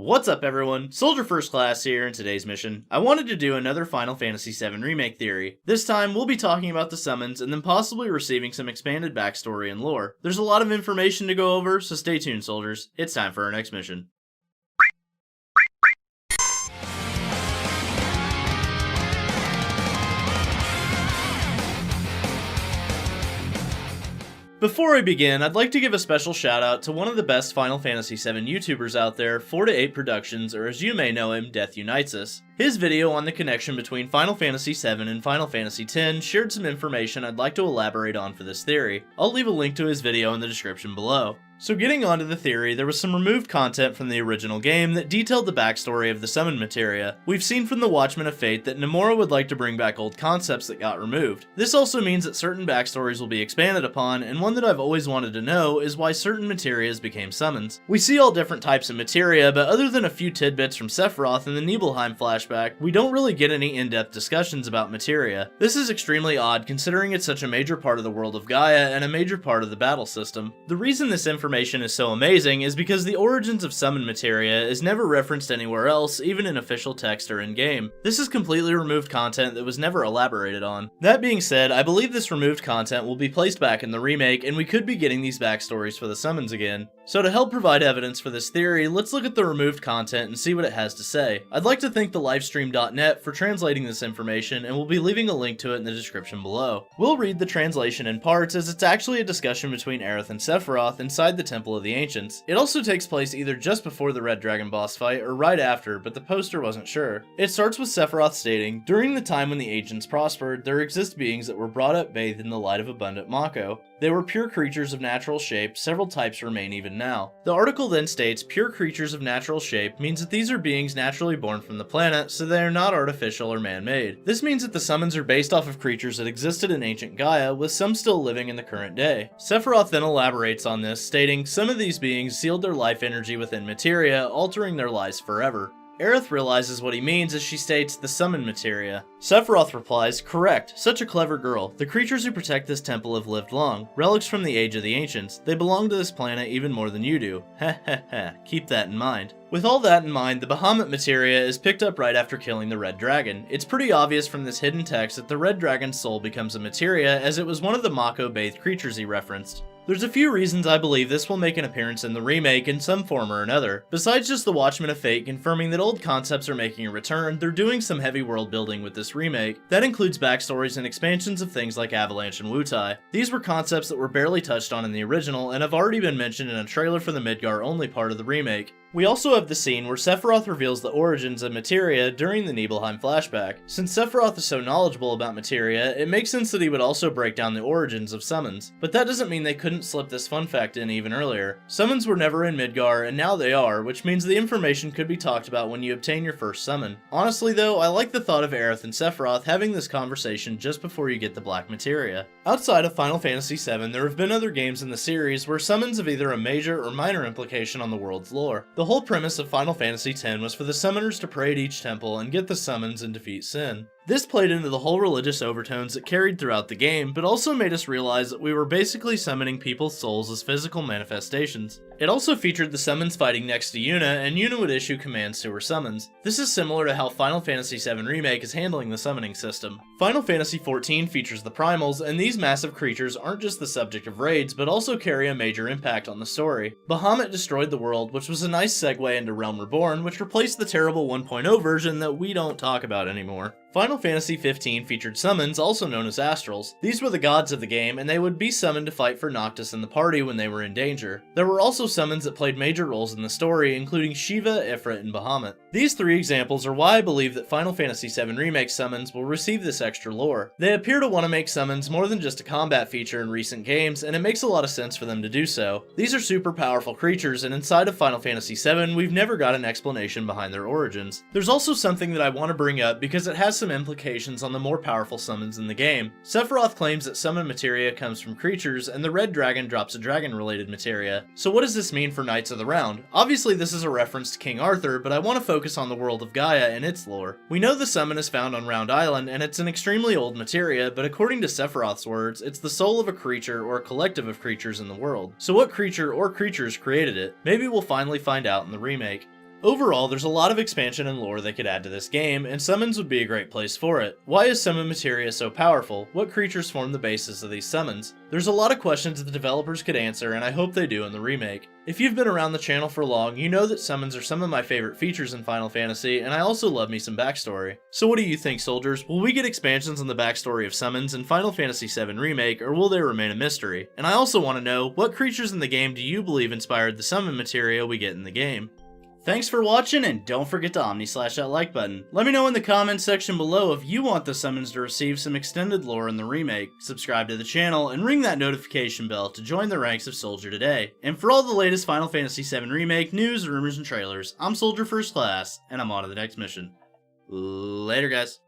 What's up everyone, Soldier First Class here. In today's mission, I wanted to do another Final Fantasy VII Remake theory. This time, we'll be talking about the summons and then possibly receiving some expanded backstory and lore. There's a lot of information to go over, so stay tuned soldiers, it's time for our next mission. Before I begin, I'd like to give a special shout out to one of the best Final Fantasy VII YouTubers out there, 4-8 Productions, or as you may know him, Death Unites Us. His video on the connection between Final Fantasy VII and Final Fantasy X shared some information I'd like to elaborate on for this theory. I'll leave a link to his video in the description below. So getting onto the theory, there was some removed content from the original game that detailed the backstory of the summon materia. We've seen from the Watchmen of Fate that Nomura would like to bring back old concepts that got removed. This also means that certain backstories will be expanded upon, and one that I've always wanted to know is why certain materias became summons. We see all different types of materia, but other than a few tidbits from Sephiroth in the Nibelheim flashback, we don't really get any in-depth discussions about materia. This is extremely odd considering it's such a major part of the world of Gaia and a major part of the battle system. The reason this information is so amazing is because the origins of summon materia is never referenced anywhere else, even in official text or in-game. This is completely removed content that was never elaborated on. That being said, I believe this removed content will be placed back in the remake, and we could be getting these backstories for the summons again. So to help provide evidence for this theory, let's look at the removed content and see what it has to say. I'd like to thank the lifestream.net for translating this information, and we'll be leaving a link to it in the description below. We'll read the translation in parts, as it's actually a discussion between Aerith and Sephiroth inside the Temple of the Ancients. It also takes place either just before the Red Dragon boss fight or right after, but the poster wasn't sure. It starts with Sephiroth stating, "During the time when the ancients prospered, there exist beings that were brought up bathed in the light of abundant Mako. They were pure creatures of natural shape, several types remain even now." The article then states, pure creatures of natural shape means that these are beings naturally born from the planet, so they are not artificial or man-made. This means that the summons are based off of creatures that existed in ancient Gaia, with some still living in the current day. Sephiroth then elaborates on this, stating, "Some of these beings sealed their life energy within materia, altering their lives forever." Aerith realizes what he means as she states, "the summon materia." Sephiroth replies, "Correct, such a clever girl. The creatures who protect this temple have lived long, relics from the age of the ancients. They belong to this planet even more than you do. Heh heh heh, keep that in mind." With all that in mind, the Bahamut materia is picked up right after killing the Red Dragon. It's pretty obvious from this hidden text that the Red Dragon's soul becomes a materia, as it was one of the Mako-bathed creatures he referenced. There's a few reasons I believe this will make an appearance in the remake in some form or another. Besides just the Watchmen of Fate confirming that old concepts are making a return, they're doing some heavy world building with this remake. That includes backstories and expansions of things like Avalanche and Wutai. These were concepts that were barely touched on in the original and have already been mentioned in a trailer for the Midgar-only part of the remake. We also have the scene where Sephiroth reveals the origins of materia during the Nibelheim flashback. Since Sephiroth is so knowledgeable about materia, it makes sense that he would also break down the origins of summons. But that doesn't mean they couldn't slip this fun fact in even earlier. Summons were never in Midgar, and now they are, which means the information could be talked about when you obtain your first summon. Honestly though, I like the thought of Aerith and Sephiroth having this conversation just before you get the black materia. Outside of Final Fantasy VII, there have been other games in the series where summons have either a major or minor implication on the world's lore. The whole premise of Final Fantasy X was for the summoners to pray at each temple and get the summons and defeat Sin. This played into the whole religious overtones that carried throughout the game, but also made us realize that we were basically summoning people's souls as physical manifestations. It also featured the summons fighting next to Yuna, and Yuna would issue commands to her summons. This is similar to how Final Fantasy VII Remake is handling the summoning system. Final Fantasy XIV features the primals, and these massive creatures aren't just the subject of raids, but also carry a major impact on the story. Bahamut destroyed the world, which was a nice segue into Realm Reborn, which replaced the terrible 1.0 version that we don't talk about anymore. Final Fantasy XV featured summons, also known as astrals. These were the gods of the game, and they would be summoned to fight for Noctis and the party when they were in danger. There were also summons that played major roles in the story, including Shiva, Ifrit, and Bahamut. These three examples are why I believe that Final Fantasy VII Remake summons will receive this extra lore. They appear to want to make summons more than just a combat feature in recent games, and it makes a lot of sense for them to do so. These are super powerful creatures, and inside of Final Fantasy VII, we've never got an explanation behind their origins. There's also something that I want to bring up because it has some implications on the more powerful summons in the game. Sephiroth claims that summon materia comes from creatures, and the Red Dragon drops a dragon-related materia. So what does this mean for Knights of the Round? Obviously this is a reference to King Arthur, but I want to focus on the world of Gaia and its lore. We know the summon is found on Round Island, and it's an extremely old materia, but according to Sephiroth's words, it's the soul of a creature or a collective of creatures in the world. So what creature or creatures created it? Maybe we'll finally find out in the remake. Overall, there's a lot of expansion and lore they could add to this game, and summons would be a great place for it. Why is summon materia so powerful? What creatures form the basis of these summons? There's a lot of questions that the developers could answer, and I hope they do in the remake. If you've been around the channel for long, you know that summons are some of my favorite features in Final Fantasy, and I also love me some backstory. So what do you think, soldiers? Will we get expansions on the backstory of summons in Final Fantasy VII Remake, or will they remain a mystery? And I also want to know, what creatures in the game do you believe inspired the summon materia we get in the game? Thanks for watching, and don't forget to omni-slash that like button. Let me know in the comments section below if you want the summons to receive some extended lore in the remake. Subscribe to the channel, and ring that notification bell to join the ranks of Soldier today. And for all the latest Final Fantasy VII Remake news, rumors, and trailers, I'm Soldier First Class, and I'm on to the next mission. Later, guys.